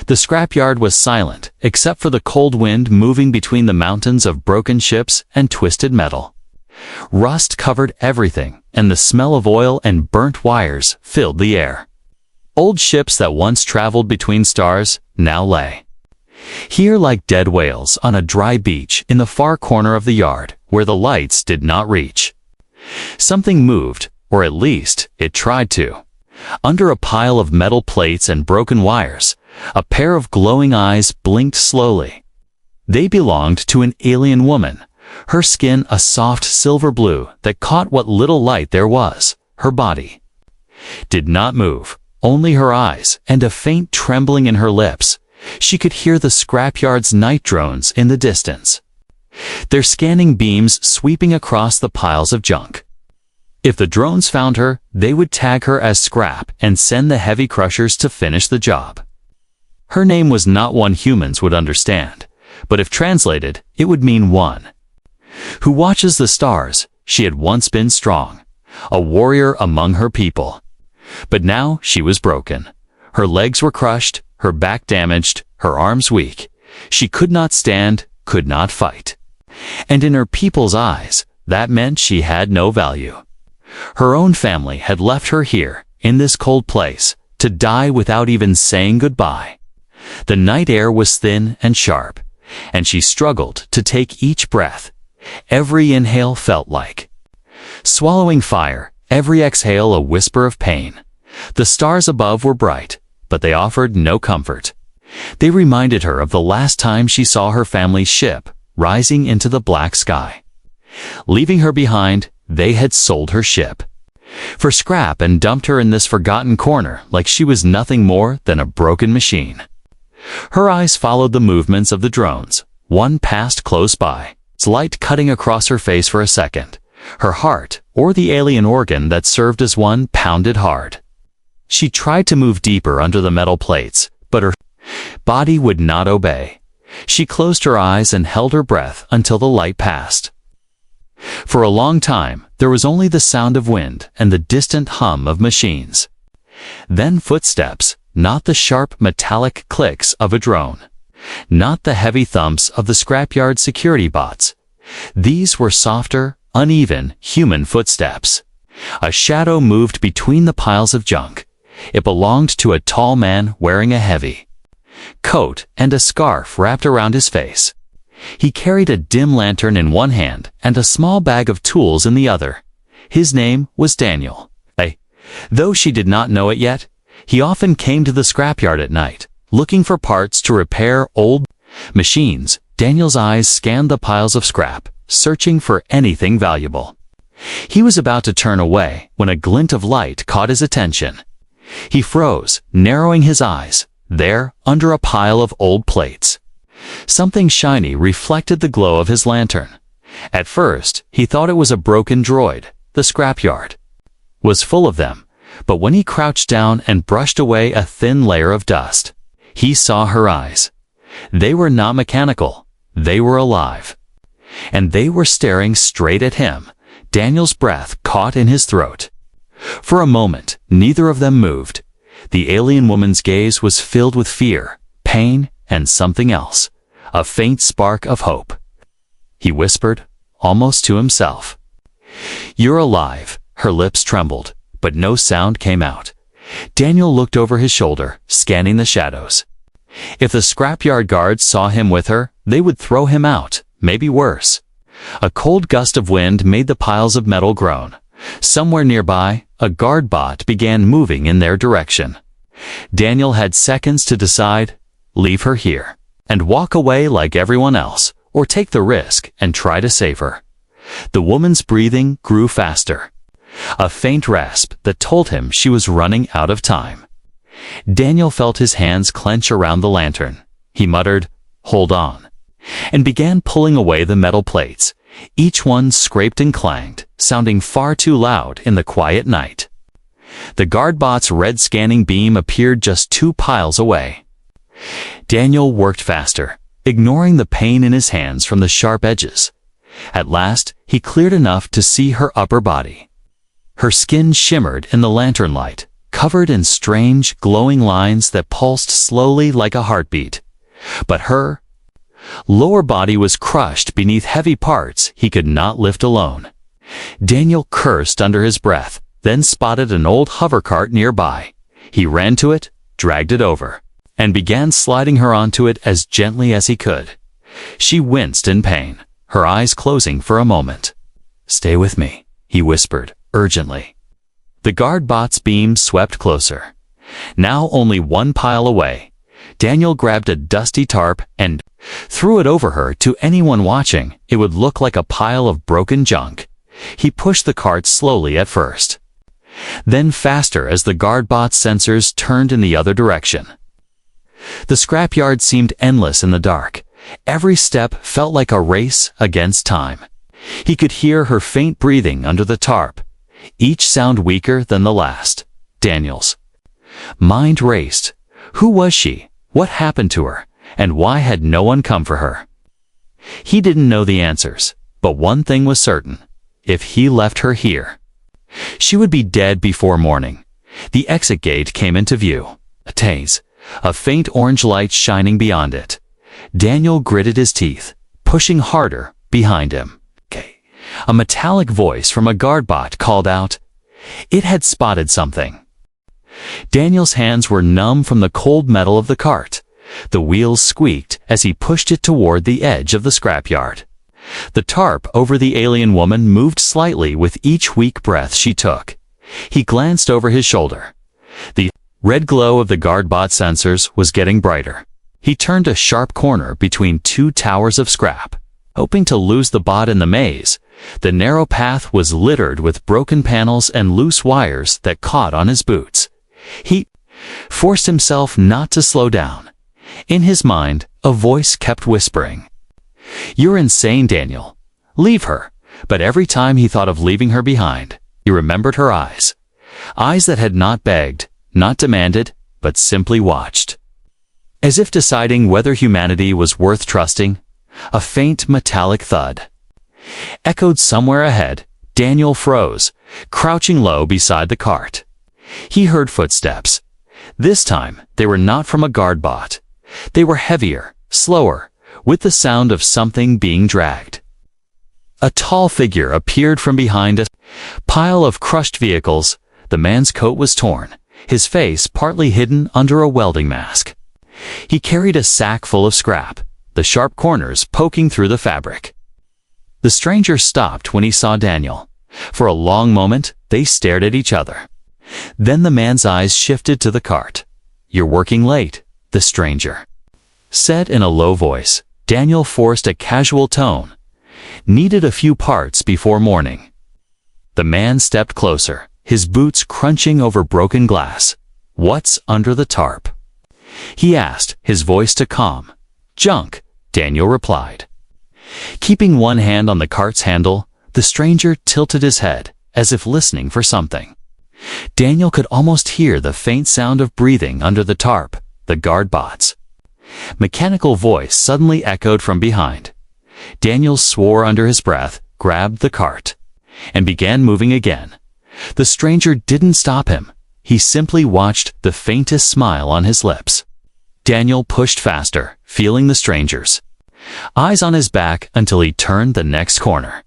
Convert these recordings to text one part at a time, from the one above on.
The scrapyard was silent, except for the cold wind moving between the mountains of broken ships and twisted metal. Rust covered everything, and the smell of oil and burnt wires filled the air. Old ships that once traveled between stars now lay here like dead whales on a dry beach in the far corner of the yard where the lights did not reach. Something moved, or at least it tried to. Under a pile of metal plates and broken wires, a pair of glowing eyes blinked slowly. They belonged to an alien woman, her skin a soft silver blue that caught what little light there was. Her body did not move, only her eyes and a faint trembling in her lips. She could hear the scrapyard's night drones in the distance, their scanning beams sweeping across the piles of junk. If the drones found her, they would tag her as scrap and send the heavy crushers to finish the job. Her name was not one humans would understand, but if translated, it would mean one who watches the stars. She had once been strong, a warrior among her people. But now she was broken. Her legs were crushed, her back damaged, her arms weak. She could not stand, could not fight. And in her people's eyes, that meant she had no value. Her own family had left her here, in this cold place, to die without even saying goodbye. The night air was thin and sharp, and she struggled to take each breath. Every inhale felt like swallowing fire, every exhale a whisper of pain. The stars above were bright, but they offered no comfort. They reminded her of the last time she saw her family's ship rising into the black sky. Leaving her behind, they had sold her ship for scrap and dumped her in this forgotten corner like she was nothing more than a broken machine. Her eyes followed the movements of the drones. One passed close by, its light cutting across her face for a second. Her heart, or the alien organ that served as one, pounded hard. She tried to move deeper under the metal plates, but her body would not obey. She closed her eyes and held her breath until the light passed. For a long time, there was only the sound of wind and the distant hum of machines. Then footsteps, not the sharp metallic clicks of a drone, not the heavy thumps of the scrapyard security bots. These were softer, uneven, human footsteps. A shadow moved between the piles of junk. It belonged to a tall man wearing a heavy coat and a scarf wrapped around his face. He carried a dim lantern in one hand and a small bag of tools in the other. His name was Daniel. Though she did not know it yet, he often came to the scrapyard at night, looking for parts to repair old machines. Daniel's eyes scanned the piles of scrap, searching for anything valuable. He was about to turn away when a glint of light caught his attention. He froze, narrowing his eyes. There, under a pile of old plates, something shiny reflected the glow of his lantern. At first, he thought it was a broken droid. The scrapyard was full of them, but when he crouched down and brushed away a thin layer of dust, he saw her eyes. They were not mechanical. They were alive. And they were staring straight at him. Daniel's breath caught in his throat. For a moment, neither of them moved. The alien woman's gaze was filled with fear, pain, and something else, a faint spark of hope. He whispered, almost to himself, "You're alive." Her lips trembled, but no sound came out. Daniel looked over his shoulder, scanning the shadows. If the scrapyard guards saw him with her, they would throw him out, maybe worse. A cold gust of wind made the piles of metal groan. Somewhere nearby, a guard bot began moving in their direction. Daniel had seconds to decide: leave her here and walk away like everyone else, or take the risk and try to save her. The woman's breathing grew faster, a faint rasp that told him she was running out of time. Daniel felt his hands clench around the lantern. He muttered, "Hold on," and began pulling away the metal plates. Each one scraped and clanged, sounding far too loud in the quiet night. The guardbot's red scanning beam appeared just 2 piles away. Daniel worked faster, ignoring the pain in his hands from the sharp edges. At last, he cleared enough to see her upper body. Her skin shimmered in the lantern light, covered in strange, glowing lines that pulsed slowly like a heartbeat. But her lower body was crushed beneath heavy parts he could not lift alone. Daniel cursed under his breath, then spotted an old hover cart nearby. He ran to it, dragged it over, and began sliding her onto it as gently as he could. She winced in pain, her eyes closing for a moment. "Stay with me," he whispered, urgently. The guard bot's beam swept closer. Now only one pile away, Daniel grabbed a dusty tarp and threw it over her. To anyone watching, it would look like a pile of broken junk. He pushed the cart slowly at first, then faster as the guard bot's sensors turned in the other direction. The scrapyard seemed endless in the dark. Every step felt like a race against time. He could hear her faint breathing under the tarp, each sound weaker than the last. Daniel's mind raced. Who was she? What happened to her? And why had no one come for her? He didn't know the answers, but one thing was certain. If he left her here, she would be dead before morning. The exit gate came into view. A taze, a faint orange light shining beyond it. Daniel gritted his teeth, pushing harder behind him. A metallic voice from a guard bot called out. It had spotted something. Daniel's hands were numb from the cold metal of the cart. The wheels squeaked as he pushed it toward the edge of the scrapyard. The tarp over the alien woman moved slightly with each weak breath she took. He glanced over his shoulder. The red glow of the guard bot sensors was getting brighter. He turned a sharp corner between two towers of scrap, hoping to lose the bot in the maze. The narrow path was littered with broken panels and loose wires that caught on his boots. He forced himself not to slow down. In his mind, a voice kept whispering, "You're insane, Daniel. Leave her." But every time he thought of leaving her behind, he remembered her eyes. Eyes that had not begged, not demanded, but simply watched. As if deciding whether humanity was worth trusting, a faint metallic thud echoed somewhere ahead. Daniel froze, crouching low beside the cart. He heard footsteps. This time, they were not from a guard bot. They were heavier, slower, with the sound of something being dragged. A tall figure appeared from behind a pile of crushed vehicles. The man's coat was torn, his face partly hidden under a welding mask. He carried a sack full of scrap, the sharp corners poking through the fabric. The stranger stopped when he saw Daniel. For a long moment, they stared at each other. Then the man's eyes shifted to the cart. "You're working late," the stranger said in a low voice. Daniel forced a casual tone. "Needed a few parts before morning." The man stepped closer, his boots crunching over broken glass. "What's under the tarp?" he asked, his voice too calm. "Junk," Daniel replied. Keeping one hand on the cart's handle, the stranger tilted his head, as if listening for something. Daniel could almost hear the faint sound of breathing under the tarp. The guard bot's mechanical voice suddenly echoed from behind. Daniel swore under his breath, grabbed the cart, and began moving again. The stranger didn't stop him. He simply watched, the faintest smile on his lips. Daniel pushed faster, feeling the stranger's eyes on his back until he turned the next corner.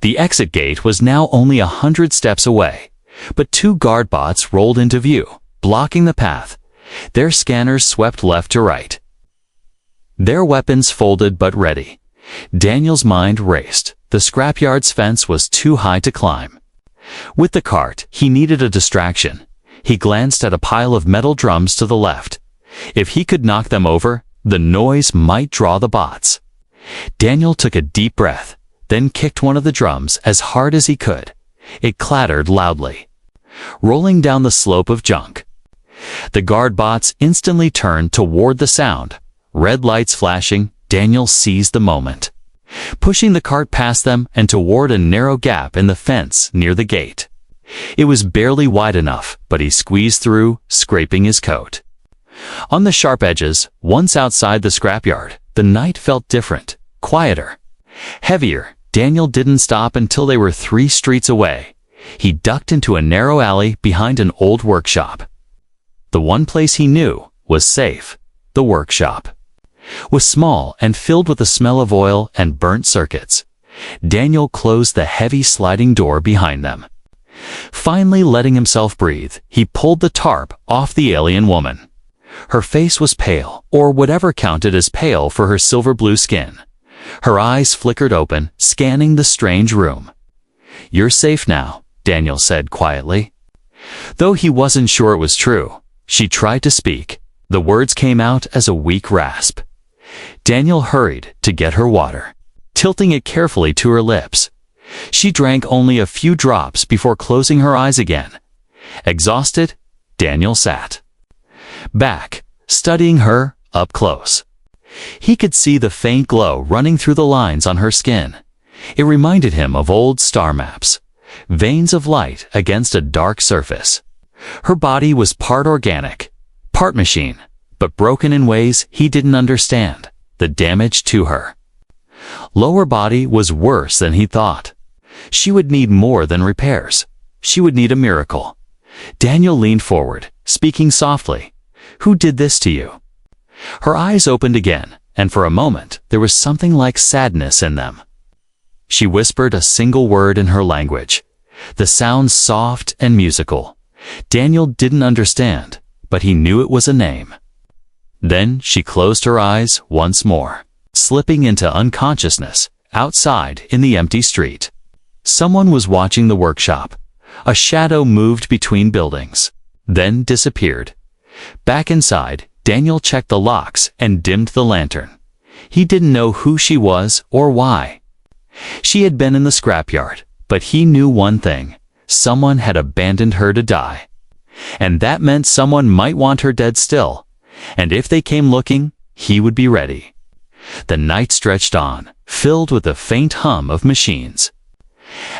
The exit gate was now only 100 steps away, but two guard bots rolled into view, blocking the path. Their scanners swept left to right, their weapons folded but ready. Daniel's mind raced. The scrapyard's fence was too high to climb. With the cart, he needed a distraction. He glanced at a pile of metal drums to the left. If he could knock them over, the noise might draw the bots. Daniel took a deep breath, then kicked one of the drums as hard as he could. It clattered loudly, rolling down the slope of junk. The guard bots instantly turned toward the sound. Red lights flashing, Daniel seized the moment, pushing the cart past them and toward a narrow gap in the fence near the gate. It was barely wide enough, but he squeezed through, scraping his coat. On the sharp edges, once outside the scrapyard, the night felt different, quieter, heavier. Daniel didn't stop until they were 3 streets away. He ducked into a narrow alley behind an old workshop. The one place he knew was safe, the workshop. Was small and filled with the smell of oil and burnt circuits. Daniel closed the heavy sliding door behind them. Finally letting himself breathe, he pulled the tarp off the alien woman. Her face was pale, or whatever counted as pale for her silver blue skin. Her eyes flickered open, scanning the strange room. "You're safe now," Daniel said quietly. Though he wasn't sure it was true, she tried to speak. The words came out as a weak rasp. Daniel hurried to get her water, tilting it carefully to her lips. She drank only a few drops before closing her eyes again. Exhausted, Daniel sat back, studying her up close. He could see the faint glow running through the lines on her skin. It reminded him of old star maps, veins of light against a dark surface. Her body was part organic, part machine, but broken in ways he didn't understand, the damage to her. Lower body was worse than he thought. She would need more than repairs. She would need a miracle. Daniel leaned forward, speaking softly. "Who did this to you?" Her eyes opened again, and for a moment there was something like sadness in them. She whispered a single word in her language, the sound soft and musical. Daniel didn't understand, but he knew it was a name. Then she closed her eyes once more, slipping into unconsciousness outside in the empty street. Someone was watching the workshop. A shadow moved between buildings, then disappeared. Back inside, Daniel checked the locks and dimmed the lantern. He didn't know who she was or why. She had been in the scrapyard, but he knew one thing. Someone had abandoned her to die. And that meant someone might want her dead still. And if they came looking, he would be ready. The night stretched on, filled with the faint hum of machines.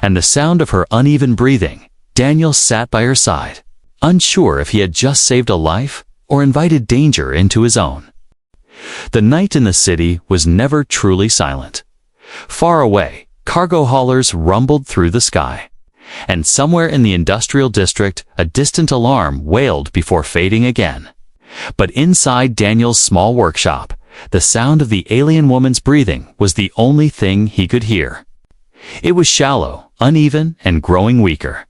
And the sound of her uneven breathing. Daniel sat by her side, unsure if he had just saved a life or invited danger into his own. The night in the city was never truly silent. Far away, cargo haulers rumbled through the sky. And somewhere in the industrial district, a distant alarm wailed before fading again. But inside Daniel's small workshop, the sound of the alien woman's breathing was the only thing he could hear. It was shallow, uneven, and growing weaker.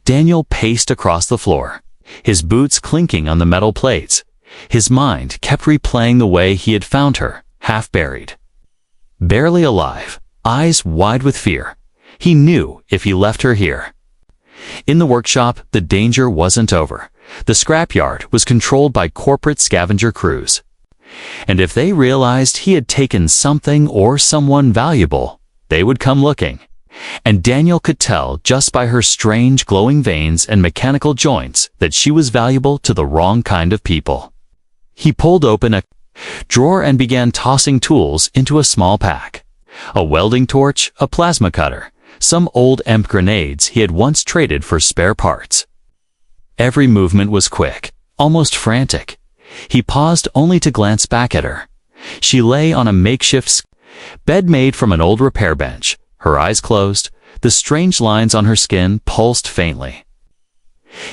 Daniel paced across the floor, his boots clinking on the metal plates. His mind kept replaying the way he had found her, half buried. Barely alive, eyes wide with fear. He knew if he left her here. In the workshop, the danger wasn't over. The scrapyard was controlled by corporate scavenger crews. And if they realized he had taken something or someone valuable, they would come looking. And Daniel could tell just by her strange glowing veins and mechanical joints that she was valuable to the wrong kind of people. He pulled open a drawer and began tossing tools into a small pack. A welding torch, a plasma cutter, some old EMP grenades he had once traded for spare parts. Every movement was quick, almost frantic. He paused only to glance back at her. She lay on a makeshift bed made from an old repair bench, her eyes closed, the strange lines on her skin pulsed faintly.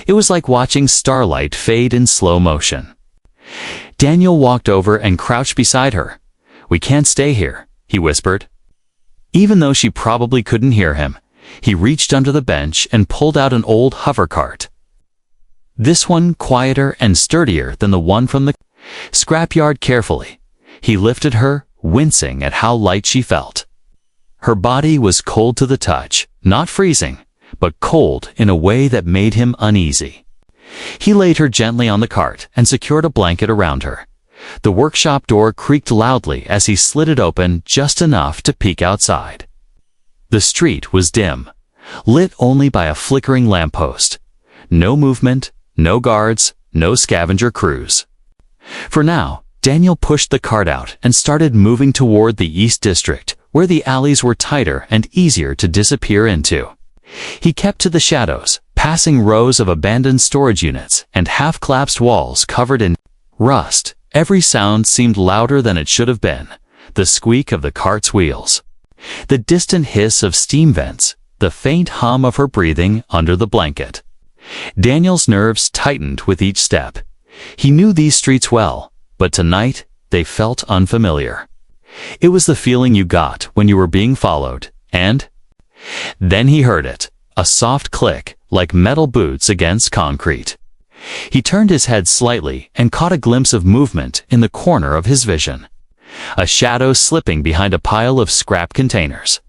It was like watching starlight fade in slow motion. Daniel walked over and crouched beside her. "We can't stay here," he whispered. Even though she probably couldn't hear him, he reached under the bench and pulled out an old hover cart. This one quieter and sturdier than the one from the scrapyard. Carefully, he lifted her, wincing at how light she felt. Her body was cold to the touch, not freezing, but cold in a way that made him uneasy. He laid her gently on the cart and secured a blanket around her. The workshop door creaked loudly as he slid it open just enough to peek outside. The street was dim, lit only by a flickering lamppost. No movement, no guards, no scavenger crews. For now, Daniel pushed the cart out and started moving toward the East District, where the alleys were tighter and easier to disappear into. He kept to the shadows, passing rows of abandoned storage units and half-collapsed walls covered in rust. Every sound seemed louder than it should have been. The squeak of the cart's wheels, the distant hiss of steam vents, the faint hum of her breathing under the blanket. Daniel's nerves tightened with each step. He knew these streets well, but tonight they felt unfamiliar. It was the feeling you got when you were being followed, and then he heard it, a soft click like metal boots against concrete. He turned his head slightly and caught a glimpse of movement in the corner of his vision. A shadow slipping behind a pile of scrap containers.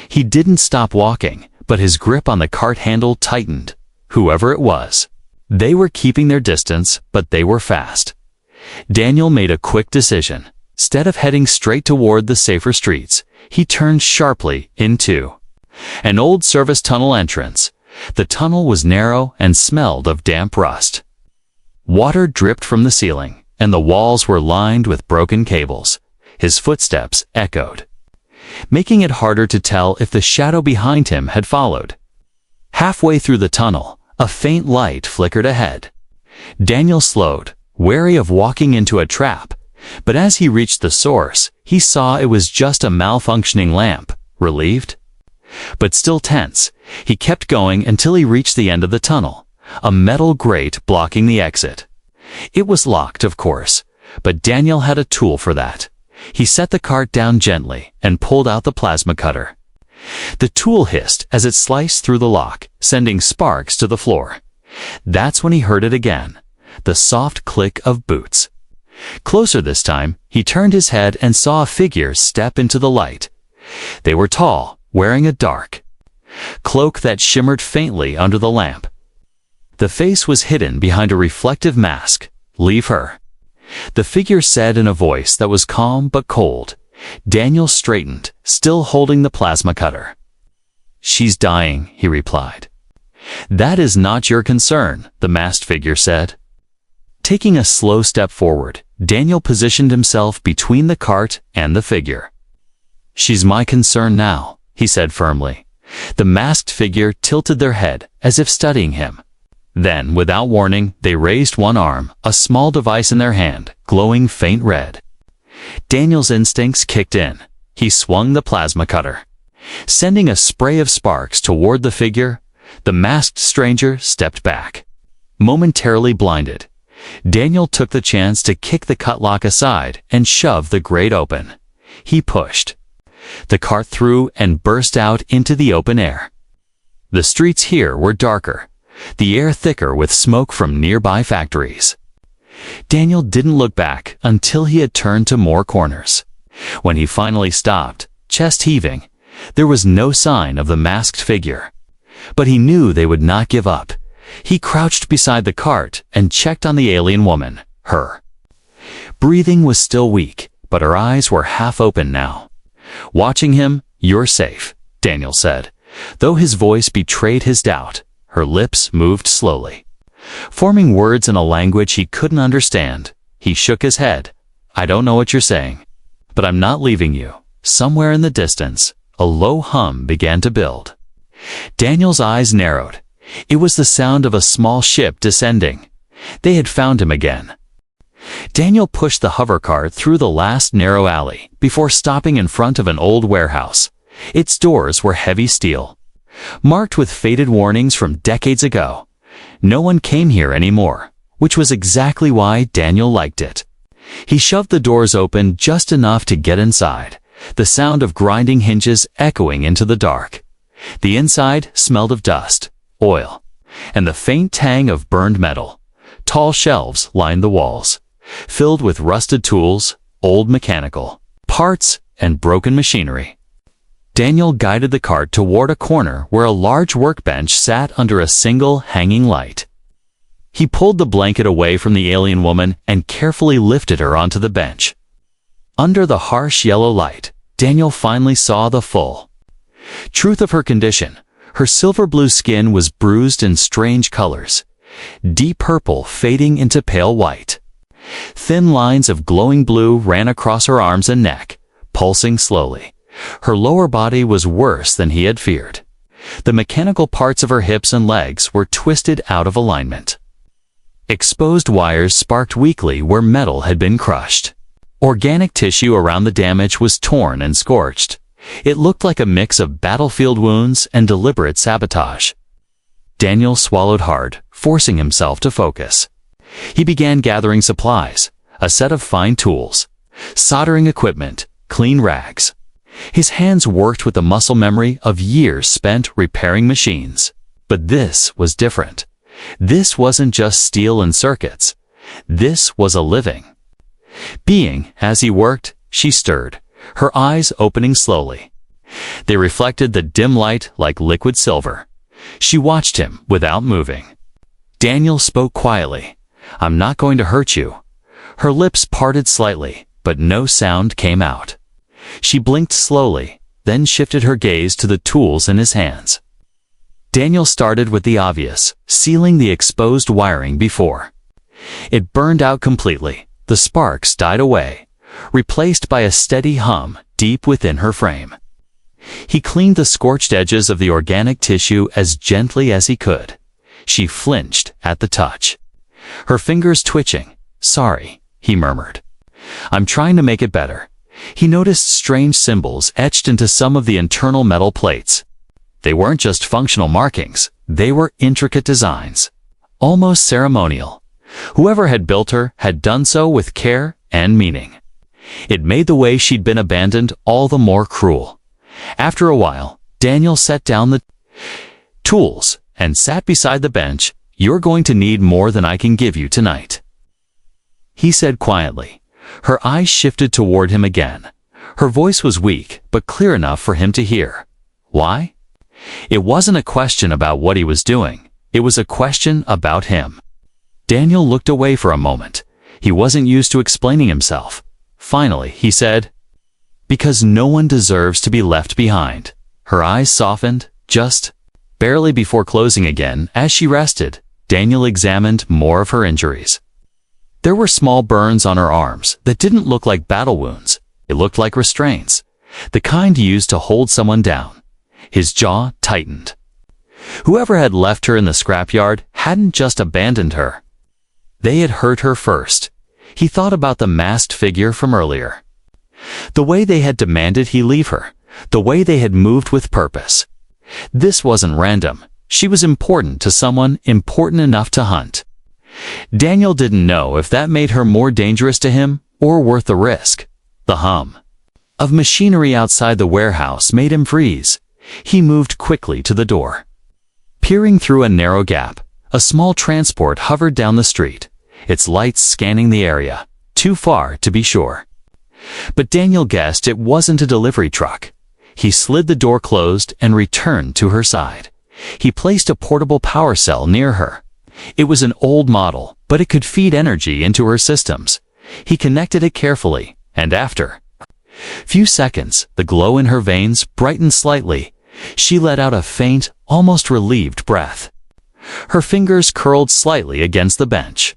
He didn't stop walking, but his grip on the cart handle tightened. Whoever it was, they were keeping their distance, but they were fast. Daniel made a quick decision. Instead of heading straight toward the safer streets, he turned sharply into an old service tunnel entrance. The tunnel was narrow and smelled of damp rust. Water dripped from the ceiling, and the walls were lined with broken cables. His footsteps echoed, making it harder to tell if the shadow behind him had followed. Halfway through the tunnel, a faint light flickered ahead. Daniel slowed, wary of walking into a trap, but as he reached the source, he saw it was just a malfunctioning lamp. Relieved, but still tense, he kept going until he reached the end of the tunnel, a metal grate blocking the exit. It was locked, of course, but Daniel had a tool for that. He set the cart down gently and pulled out the plasma cutter. The tool hissed as it sliced through the lock, sending sparks to the floor. That's when he heard it again, the soft click of boots. Closer this time, he turned his head and saw a figure step into the light. They were tall, wearing a dark cloak that shimmered faintly under the lamp. The face was hidden behind a reflective mask. "Leave her," the figure said in a voice that was calm but cold. Daniel straightened, still holding the plasma cutter. "She's dying," he replied. "That is not your concern," the masked figure said. Taking a slow step forward, Daniel positioned himself between the cart and the figure. "She's my concern now," he said firmly. The masked figure tilted their head, as if studying him. Then, without warning, they raised one arm, a small device in their hand, glowing faint red. Daniel's instincts kicked in. He swung the plasma cutter, sending a spray of sparks toward the figure. The masked stranger stepped back, momentarily blinded. Daniel took the chance to kick the cut lock aside and shove the grate open. He pushed the cart through and burst out into the open air. The streets here were darker, the air thicker with smoke from nearby factories. Daniel didn't look back until he had turned to more corners. When he finally stopped, chest heaving, there was no sign of the masked figure. But he knew they would not give up. He crouched beside the cart and checked on the alien woman. Her breathing was still weak, but her eyes were half open now. "Watching him, you're safe," Daniel said. Though his voice betrayed his doubt, her lips moved slowly, forming words in a language he couldn't understand. He shook his head. "I don't know what you're saying, but I'm not leaving you." Somewhere in the distance, a low hum began to build. Daniel's eyes narrowed. It was the sound of a small ship descending. They had found him again. Daniel pushed the hover cart through the last narrow alley before stopping in front of an old warehouse. Its doors were heavy steel, marked with faded warnings from decades ago. No one came here anymore, which was exactly why Daniel liked it. He shoved the doors open just enough to get inside, the sound of grinding hinges echoing into the dark. The inside smelled of dust, oil, and the faint tang of burned metal. Tall shelves lined the walls, filled with rusted tools, old mechanical parts, and broken machinery. Daniel guided the cart toward a corner where a large workbench sat under a single hanging light. He pulled the blanket away from the alien woman and carefully lifted her onto the bench. Under the harsh yellow light, Daniel finally saw the full truth of her condition. Her silver blue skin was bruised in strange colors, deep purple fading into pale white. Thin lines of glowing blue ran across her arms and neck, pulsing slowly. Her lower body was worse than he had feared. The mechanical parts of her hips and legs were twisted out of alignment. Exposed wires sparked weakly where metal had been crushed. Organic tissue around the damage was torn and scorched. It looked like a mix of battlefield wounds and deliberate sabotage. Daniel swallowed hard, forcing himself to focus. He began gathering supplies, a set of fine tools, soldering equipment, clean rags. His hands worked with the muscle memory of years spent repairing machines. But this was different. This wasn't just steel and circuits. This was a living being. As he worked, she stirred, her eyes opening slowly. They reflected the dim light like liquid silver. She watched him without moving. Daniel spoke quietly. "I'm not going to hurt you." Her lips parted slightly, but no sound came out. She blinked slowly, then shifted her gaze to the tools in his hands. Daniel started with the obvious, sealing the exposed wiring before. It burned out completely. The sparks died away, replaced by a steady hum deep within her frame. He cleaned the scorched edges of the organic tissue as gently as he could. She flinched at the touch, her fingers twitching. "Sorry," he murmured. "I'm trying to make it better." He noticed strange symbols etched into some of the internal metal plates. They weren't just functional markings, they were intricate designs, almost ceremonial. Whoever had built her had done so with care and meaning. It made the way she'd been abandoned all the more cruel. After a while, Daniel set down the tools and sat beside the bench. "You're going to need more than I can give you tonight," he said quietly. Her eyes shifted toward him again. Her voice was weak, but clear enough for him to hear. Why? It wasn't a question about what he was doing. It was a question about him. Daniel looked away for a moment. He wasn't used to explaining himself. Finally, he said, "Because no one deserves to be left behind." Her eyes softened, just barely before closing again. As she rested, Daniel examined more of her injuries. There were small burns on her arms that didn't look like battle wounds. It looked like restraints, the kind used to hold someone down. His jaw tightened. Whoever had left her in the scrapyard hadn't just abandoned her. They had hurt her first. He thought about the masked figure from earlier. The way they had demanded he leave her. The way they had moved with purpose. This wasn't random. She was important to someone important enough to hunt. Daniel didn't know if that made her more dangerous to him or worth the risk. The hum of machinery outside the warehouse made him freeze. He moved quickly to the door. Peering through a narrow gap, a small transport hovered down the street, its lights scanning the area, too far to be sure. But Daniel guessed it wasn't a delivery truck. He slid the door closed and returned to her side. He placed a portable power cell near her. It was an old model, but it could feed energy into her systems. He connected it carefully, and after few seconds, the glow in her veins brightened slightly. She let out a faint, almost relieved breath. Her fingers curled slightly against the bench.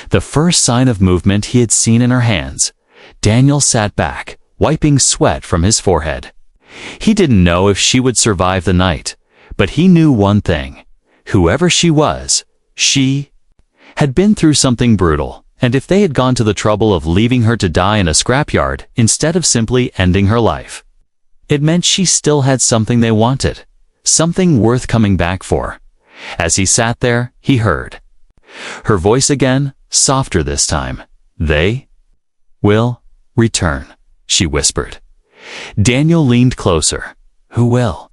The first sign of movement he had seen in her hands. Daniel sat back, wiping sweat from his forehead. He didn't know if she would survive the night, but he knew one thing. Whoever she was, she had been through something brutal, and if they had gone to the trouble of leaving her to die in a scrapyard instead of simply ending her life, it meant she still had something they wanted, something worth coming back for. As he sat there, he heard her voice again, softer this time. "They will return," she whispered. Daniel leaned closer. "Who will?"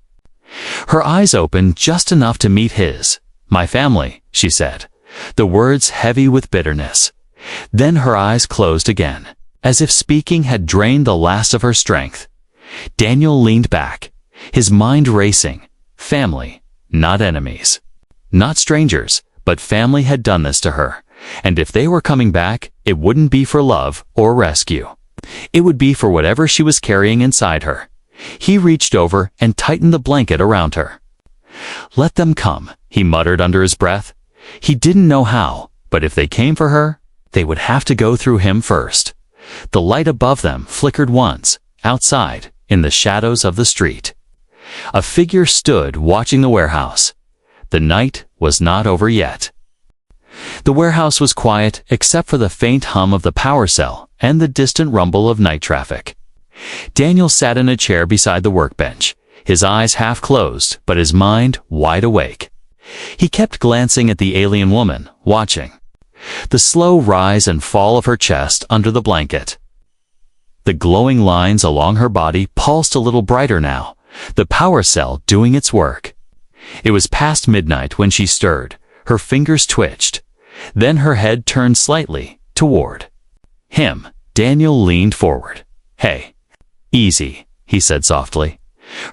Her eyes opened just enough to meet his. "My family," she said, the words heavy with bitterness. Then her eyes closed again, as if speaking had drained the last of her strength. Daniel leaned back, his mind racing. Family, not enemies. Not strangers, but family had done this to her. And if they were coming back, it wouldn't be for love or rescue. It would be for whatever she was carrying inside her. He reached over and tightened the blanket around her. "Let them come," he muttered under his breath. He didn't know how, but if they came for her, they would have to go through him first. The light above them flickered once, outside, in the shadows of the street. A figure stood watching the warehouse. The night was not over yet. The warehouse was quiet except for the faint hum of the power cell and the distant rumble of night traffic. Daniel sat in a chair beside the workbench, his eyes half closed, but his mind wide awake. He kept glancing at the alien woman, watching the slow rise and fall of her chest under the blanket. The glowing lines along her body pulsed a little brighter now, the power cell doing its work. It was past midnight when she stirred, her fingers twitched. Then her head turned slightly toward him. Daniel leaned forward. "Hey, easy," he said softly.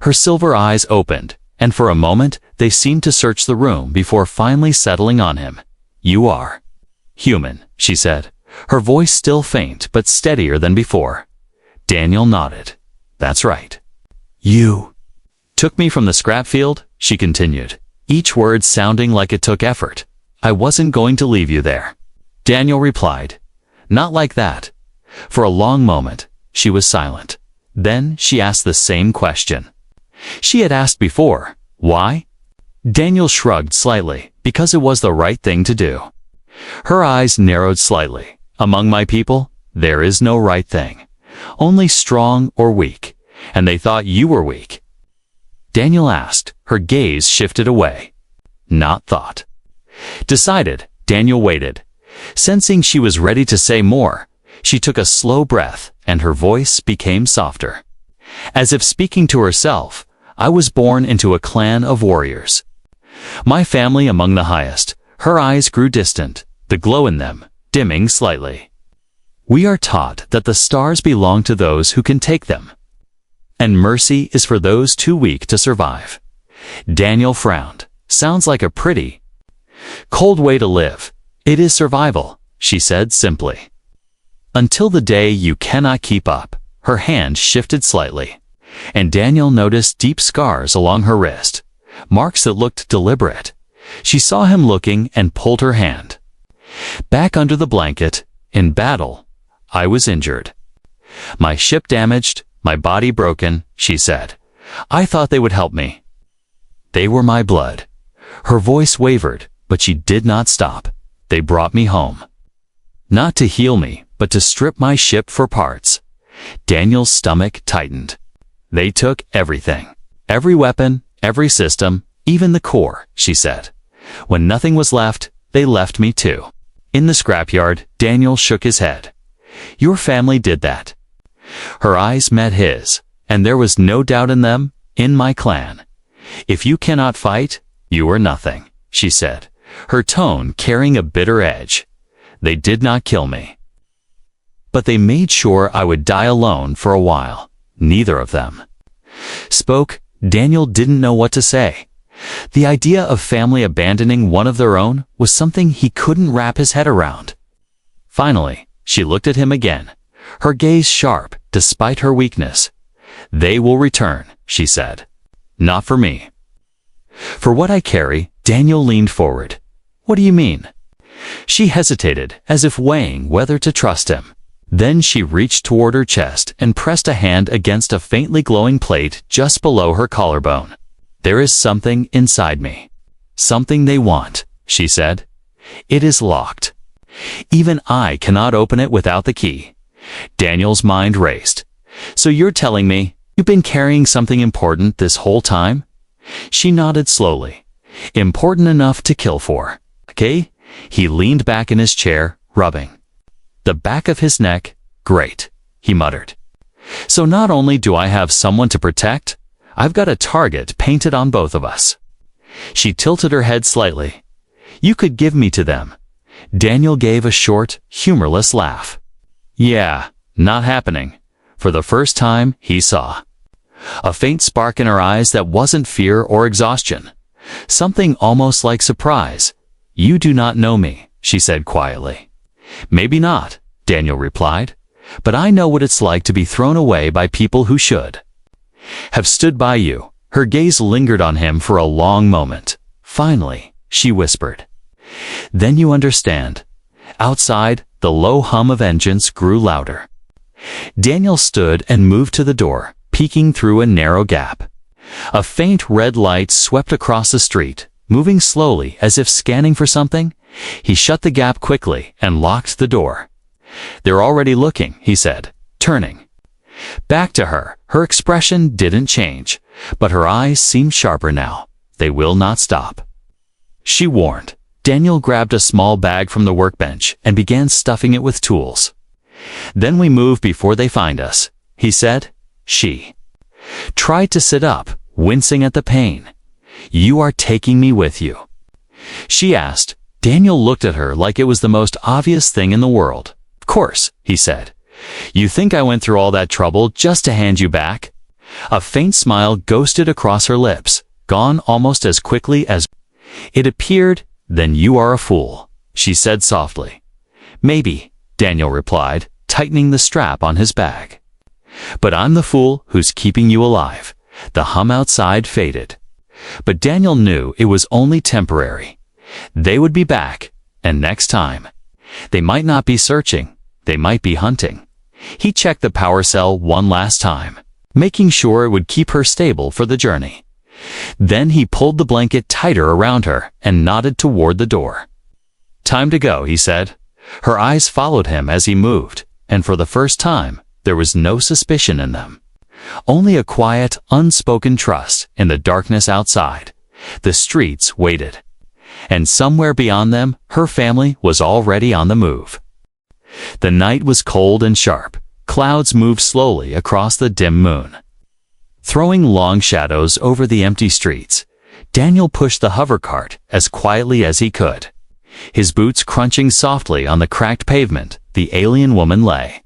Her silver eyes opened, and for a moment they seemed to search the room before finally settling on him. "You are human," she said, her voice still faint but steadier than before. Daniel nodded. "That's right. You took me from the scrap field," she continued, each word sounding like it took effort. "I wasn't going to leave you there." Daniel replied, "Not like that." For a long moment, she was silent. Then she asked the same question she had asked before. "Why?" Daniel shrugged slightly, "Because it was the right thing to do." Her eyes narrowed slightly. "Among my people, there is no right thing. Only strong or weak, and they thought you were weak." Daniel asked. Her gaze shifted away. "Not thought." Decided. Daniel waited. Sensing she was ready to say more, she took a slow breath, and her voice became softer. As if speaking to herself, "I was born into a clan of warriors. My family among the highest." Her eyes grew distant, the glow in them dimming slightly. "We are taught that the stars belong to those who can take them, and mercy is for those too weak to survive." Daniel frowned. "Sounds like a pretty cold way to live." "It is survival," she said simply. "Until the day you cannot keep up." Her hand shifted slightly, and Daniel noticed deep scars along her wrist, marks that looked deliberate. She saw him looking and pulled her hand back under the blanket. "In battle, I was injured. My ship damaged, my body broken," she said. "I thought they would help me. They were my blood." Her voice wavered, but she did not stop. "They brought me home. Not to heal me, but to strip my ship for parts." Daniel's stomach tightened. "They took everything. Every weapon, every system, even the core," she said. "When nothing was left, they left me too." In the scrapyard, Daniel shook his head. "Your family did that." Her eyes met his, and there was no doubt in them. "In my clan, if you cannot fight, you are nothing," she said, her tone carrying a bitter edge. "They did not kill me, but they made sure I would die alone for a while." Neither of them spoke. Daniel didn't know what to say. The idea of family abandoning one of their own was something he couldn't wrap his head around. Finally, she looked at him again, her gaze sharp despite her weakness. "They will return," she said. "Not for me. For what I carry." Daniel leaned forward. "What do you mean?" She hesitated, as if weighing whether to trust him. Then she reached toward her chest and pressed a hand against a faintly glowing plate just below her collarbone. "There is something inside me. Something they want," she said. "It is locked. Even I cannot open it without the key." Daniel's mind raced. "So you're telling me you've been carrying something important this whole time?" She nodded slowly. "Important enough to kill for." "Okay?" He leaned back in his chair, rubbing the back of his neck. "Great," he muttered. "So not only do I have someone to protect, I've got a target painted on both of us." She tilted her head slightly. "You could give me to them." Daniel gave a short, humorless laugh. "Yeah, not happening." For the first time, he saw a faint spark in her eyes that wasn't fear or exhaustion. Something almost like surprise. "You do not know me," she said quietly. "Maybe not," Daniel replied, "but I know what it's like to be thrown away by people who should have stood by you." Her gaze lingered on him for a long moment. Finally, she whispered, "Then you understand." Outside, the low hum of engines grew louder. Daniel stood and moved to the door, peeking through a narrow gap. A faint red light swept across the street, moving slowly as if scanning for something. He shut the gap quickly and locked the door. "They're already looking," he said, turning. Back to her, her expression didn't change, but her eyes seemed sharper now. They will not stop, she warned. Daniel grabbed a small bag from the workbench and began stuffing it with tools. Then we move before they find us, he said. She tried to sit up, wincing at the pain. You are taking me with you, she asked. Daniel looked at her like it was the most obvious thing in the world. Of course, he said. You think I went through all that trouble just to hand you back? A faint smile ghosted across her lips, gone almost as quickly as it appeared. Then you are a fool, she said softly. Maybe, Daniel replied, tightening the strap on his bag. But I'm the fool who's keeping you alive. The hum outside faded. But Daniel knew it was only temporary. They would be back, and next time. They might not be searching, they might be hunting. He checked the power cell one last time, making sure it would keep her stable for the journey. Then he pulled the blanket tighter around her and nodded toward the door. Time to go, he said. Her eyes followed him as he moved, and for the first time, there was no suspicion in them. Only a quiet, unspoken trust in the darkness outside. The streets waited. And somewhere beyond them, her family was already on the move. The night was cold and sharp. Clouds moved slowly across the dim moon, throwing long shadows over the empty streets. Daniel pushed the hover cart as quietly as he could. His boots crunching softly on the cracked pavement, the alien woman lay.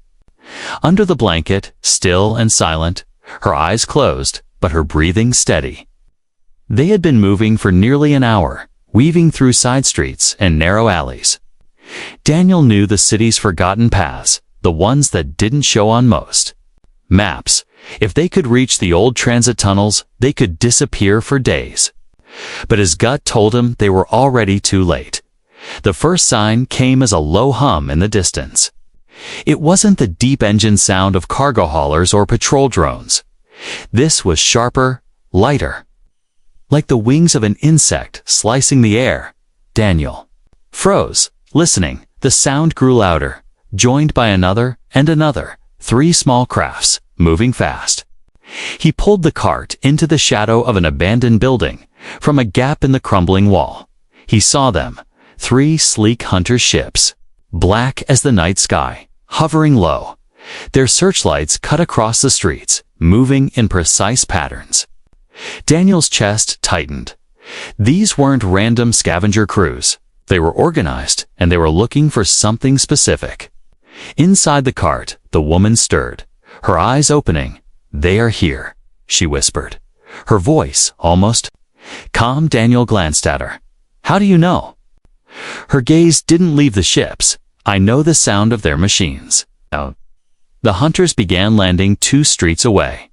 Under the blanket, still and silent, her eyes closed, but her breathing steady. They had been moving for nearly an hour, weaving through side streets and narrow alleys. Daniel knew the city's forgotten paths, the ones that didn't show on most maps. If they could reach the old transit tunnels, they could disappear for days. But his gut told him they were already too late. The first sign came as a low hum in the distance. It wasn't the deep engine sound of cargo haulers or patrol drones. This was sharper, lighter, like the wings of an insect slicing the air. Daniel froze, listening. The sound grew louder, joined by another and another, 3 small crafts, moving fast. He pulled the cart into the shadow of an abandoned building, from a gap in the crumbling wall. He saw them, 3 sleek hunter ships, black as the night sky, hovering low. Their searchlights cut across the streets, moving in precise patterns. Daniel's chest tightened. These weren't random scavenger crews. They were organized, and they were looking for something specific. Inside the cart, the woman stirred, her eyes opening. They are here, she whispered, her voice almost calm. Daniel glanced at her. How do you know? Her gaze didn't leave the ships. I know the sound of their machines. Oh. The hunters began landing 2 streets away.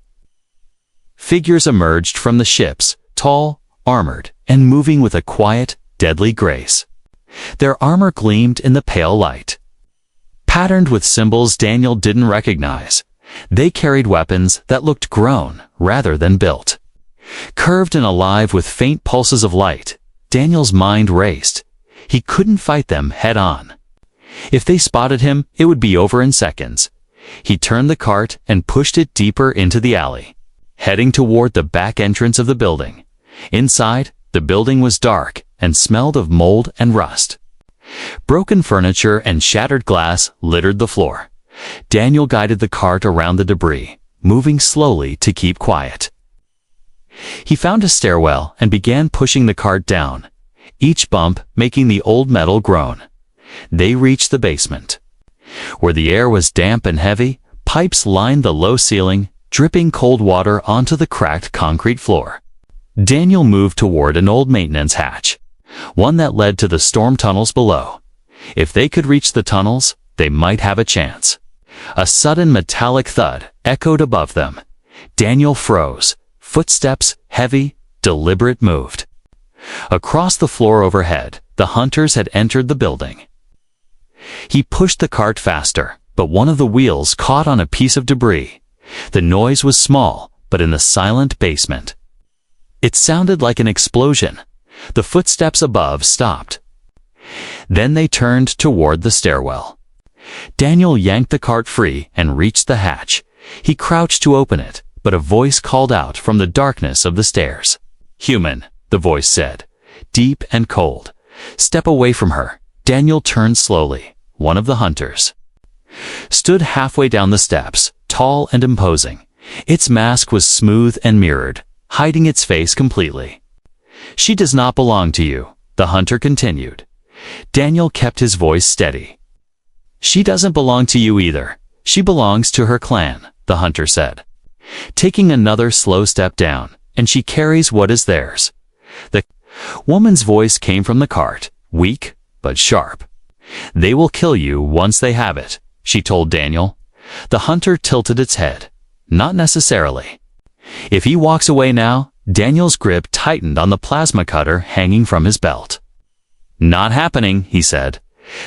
Figures emerged from the ships, tall, armored, and moving with a quiet, deadly grace. Their armor gleamed in the pale light, patterned with symbols Daniel didn't recognize. They carried weapons that looked grown rather than built. Curved and alive with faint pulses of light, Daniel's mind raced. He couldn't fight them head-on. If they spotted him, it would be over in seconds. He turned the cart and pushed it deeper into the alley, heading toward the back entrance of the building. Inside, the building was dark and smelled of mold and rust. Broken furniture and shattered glass littered the floor. Daniel guided the cart around the debris, moving slowly to keep quiet. He found a stairwell and began pushing the cart down, each bump making the old metal groan. They reached the basement, where the air was damp and heavy. Pipes lined the low ceiling, dripping cold water onto the cracked concrete floor. Daniel moved toward an old maintenance hatch, one that led to the storm tunnels below. If they could reach the tunnels, they might have a chance. A sudden metallic thud echoed above them. Daniel froze. Footsteps, heavy, deliberate, moved. Across the floor overhead, the hunters had entered the building. He pushed the cart faster, but one of the wheels caught on a piece of debris. The noise was small, but in the silent basement, it sounded like an explosion. The footsteps above stopped. Then they turned toward the stairwell. Daniel yanked the cart free and reached the hatch. He crouched to open it, but a voice called out from the darkness of the stairs. "Human," the voice said, deep and cold. "Step away from her." Daniel turned slowly. One of the hunters stood halfway down the steps, tall and imposing. Its mask was smooth and mirrored, hiding its face completely. "She does not belong to you," the hunter continued. Daniel kept his voice steady. "She doesn't belong to you either. She belongs to her clan," the hunter said, taking another slow step down, "and she carries what is theirs." The woman's voice came from the cart, weak but sharp. "They will kill you once they have it," she told Daniel. The hunter tilted its head. "Not necessarily." If he walks away now, Daniel's grip tightened on the plasma cutter hanging from his belt. "Not happening," he said.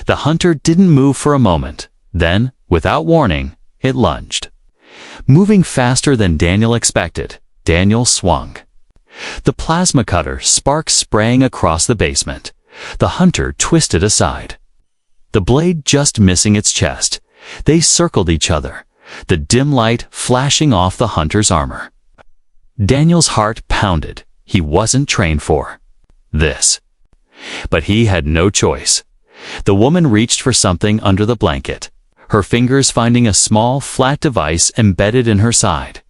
The hunter didn't move for a moment. Then, without warning, it lunged. Moving faster than Daniel expected, Daniel swung. The plasma cutter, sparks spraying across the basement. The hunter twisted aside, the blade just missing its chest. They circled each other, the dim light flashing off the hunter's armor. Daniel's heart pounded. He wasn't trained for this. But he had no choice. The woman reached for something under the blanket, her fingers finding a small, flat device embedded in her side.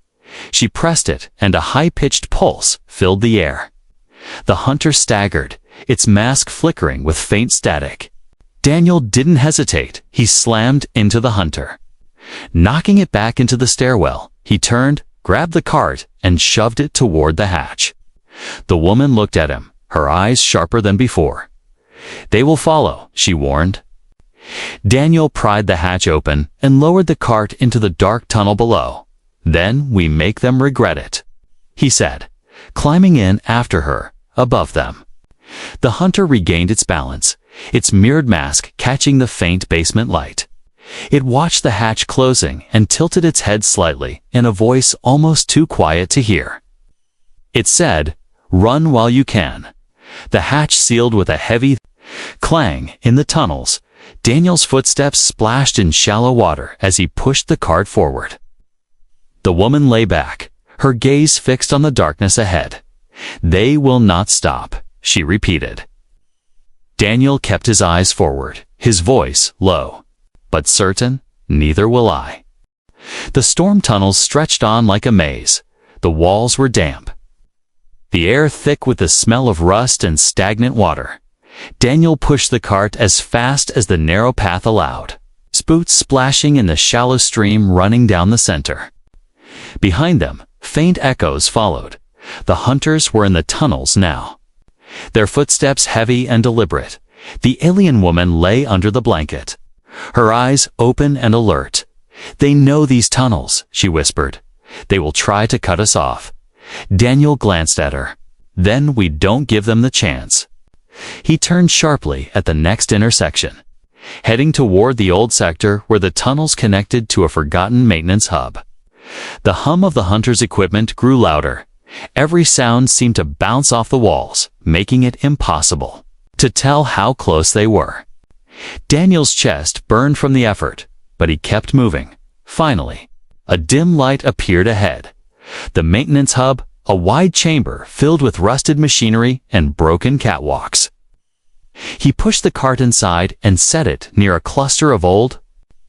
She pressed it, and a high-pitched pulse filled the air. The hunter staggered, its mask flickering with faint static. Daniel didn't hesitate. He slammed into the hunter. Knocking it back into the stairwell, he turned, grabbed the cart, and shoved it toward the hatch. The woman looked at him, her eyes sharper than before. "They will follow," she warned. Daniel pried the hatch open and lowered the cart into the dark tunnel below. "Then we make them regret it," he said, climbing in after her, above them. The hunter regained its balance, its mirrored mask catching the faint basement light. It watched the hatch closing and tilted its head slightly in a voice almost too quiet to hear. It said, "Run while you can." The hatch sealed with a heavy clang in the tunnels. Daniel's footsteps splashed in shallow water as he pushed the cart forward. The woman lay back, her gaze fixed on the darkness ahead. "They will not stop," she repeated. Daniel kept his eyes forward, his voice low, but certain. "Neither will I." The storm tunnels stretched on like a maze. The walls were damp, the air thick with the smell of rust and stagnant water. Daniel pushed the cart as fast as the narrow path allowed, spoots splashing in the shallow stream running down the center. Behind them, faint echoes followed. The hunters were in the tunnels now, their footsteps heavy and deliberate. The alien woman lay under the blanket, her eyes open and alert. "They know these tunnels," she whispered. "They will try to cut us off." Daniel glanced at her. "Then we don't give them the chance." He turned sharply at the next intersection, heading toward the old sector where the tunnels connected to a forgotten maintenance hub. The hum of the hunter's equipment grew louder. Every sound seemed to bounce off the walls, making it impossible to tell how close they were. Daniel's chest burned from the effort, but he kept moving. Finally, a dim light appeared ahead. The maintenance hub, a wide chamber filled with rusted machinery and broken catwalks. He pushed the cart inside and set it near a cluster of old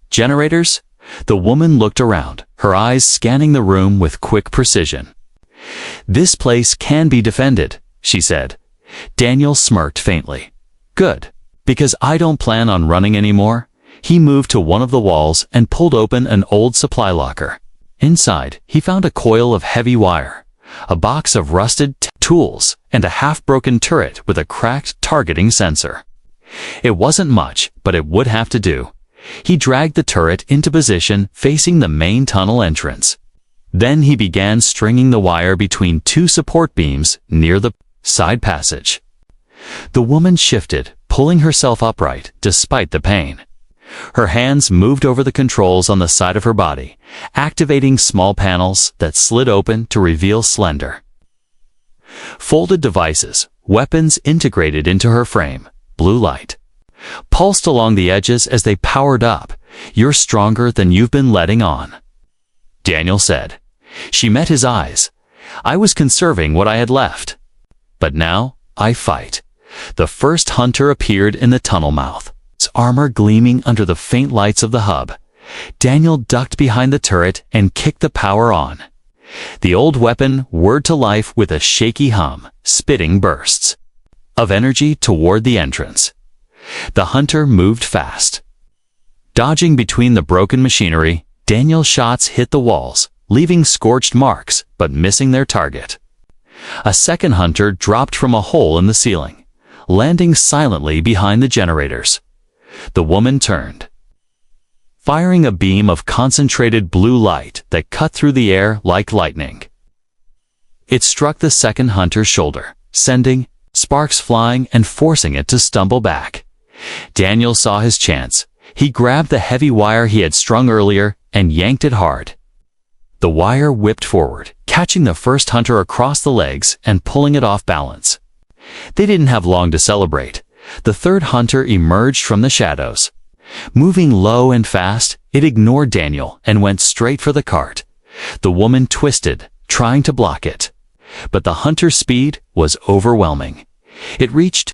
generators. The woman looked around, her eyes scanning the room with quick precision. "This place can be defended," she said. Daniel smirked faintly. "Good, because I don't plan on running anymore." He moved to one of the walls and pulled open an old supply locker. Inside, he found a coil of heavy wire, a box of rusted tools, and a half-broken turret with a cracked targeting sensor. It wasn't much, but it would have to do. He dragged the turret into position facing the main tunnel entrance. Then he began stringing the wire between two support beams near the side passage. The woman shifted, pulling herself upright despite the pain. Her hands moved over the controls on the side of her body, activating small panels that slid open to reveal slender, folded devices, weapons integrated into her frame. Blue light pulsed along the edges as they powered up. "You're stronger than you've been letting on." Daniel said. She met his eyes. I was conserving what I had left. But now, I fight. The first hunter appeared in the tunnel mouth, his armor gleaming under the faint lights of the hub. Daniel ducked behind the turret and kicked the power on. The old weapon whirred to life with a shaky hum, spitting bursts of energy toward the entrance. The hunter moved fast. Dodging between the broken machinery, Daniel's shots hit the walls, leaving scorched marks, but missing their target. A second hunter dropped from a hole in the ceiling, landing silently behind the generators. The woman turned, firing a beam of concentrated blue light that cut through the air like lightning. It struck the second hunter's shoulder, sending sparks flying and forcing it to stumble back. Daniel saw his chance. He grabbed the heavy wire he had strung earlier and yanked it hard. The wire whipped forward, catching the first hunter across the legs and pulling it off balance. They didn't have long to celebrate. The third hunter emerged from the shadows. Moving low and fast, it ignored Daniel and went straight for the cart. The woman twisted, trying to block it. But the hunter's speed was overwhelming. It reached.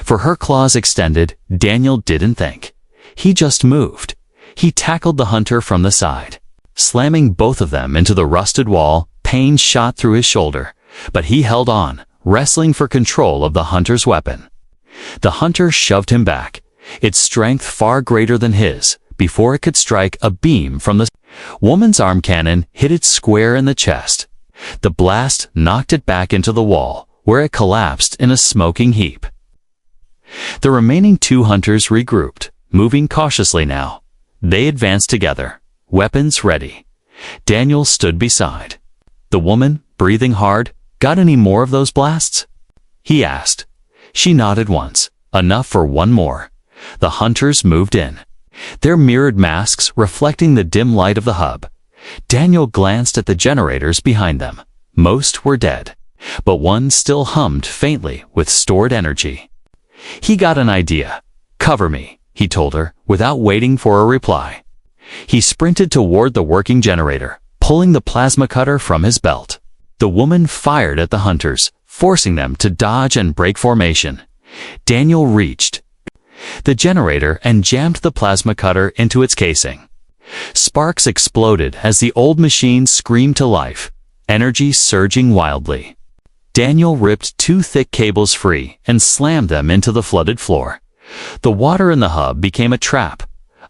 For her claws extended, Daniel didn't think. He just moved. He tackled the hunter from the side. Slamming both of them into the rusted wall, pain shot through his shoulder, but he held on, wrestling for control of the hunter's weapon. The hunter shoved him back, its strength far greater than his, before it could strike a beam from the woman's arm cannon hit it square in the chest. The blast knocked it back into the wall, where it collapsed in a smoking heap. The remaining two hunters regrouped, moving cautiously now. They advanced together, weapons ready. Daniel stood beside. The woman, breathing hard, "Got any more of those blasts?" he asked. She nodded once, enough for one more. The hunters moved in, their mirrored masks reflecting the dim light of the hub. Daniel glanced at the generators behind them. Most were dead, but one still hummed faintly with stored energy. He got an idea. "Cover me," he told her, without waiting for a reply. He sprinted toward the working generator, pulling the plasma cutter from his belt. The woman fired at the hunters, forcing them to dodge and break formation. Daniel reached the generator and jammed the plasma cutter into its casing. Sparks exploded as the old machine screamed to life, energy surging wildly. Daniel ripped two thick cables free and slammed them into the flooded floor. The water in the hub became a trap.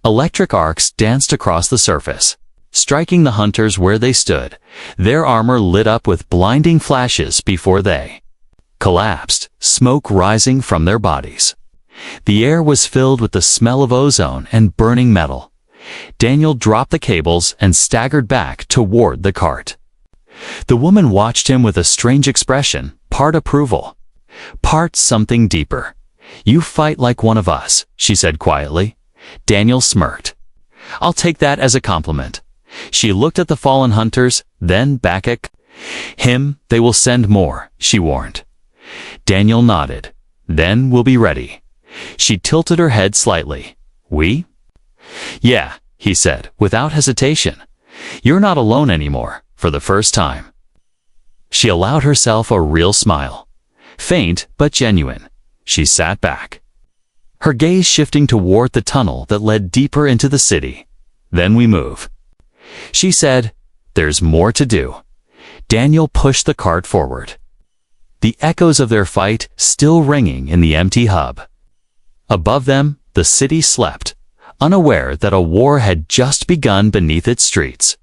Electric arcs danced across the surface, striking the hunters where they stood. Their armor lit up with blinding flashes before they collapsed, smoke rising from their bodies. The air was filled with the smell of ozone and burning metal. Daniel dropped the cables and staggered back toward the cart. The woman watched him with a strange expression, part approval, part something deeper. "You fight like one of us," she said quietly. Daniel smirked. "I'll take that as a compliment." She looked at the fallen hunters, then back at him. "They will send more," she warned. Daniel nodded. "Then we'll be ready." She tilted her head slightly. "We?" "Yeah," he said, without hesitation. "You're not alone anymore, for the first time." She allowed herself a real smile. Faint, but genuine. She sat back, her gaze shifting toward the tunnel that led deeper into the city. "Then we move," she said. "There's more to do." Daniel pushed the cart forward, the echoes of their fight still ringing in the empty hub. Above them, the city slept, unaware that a war had just begun beneath its streets.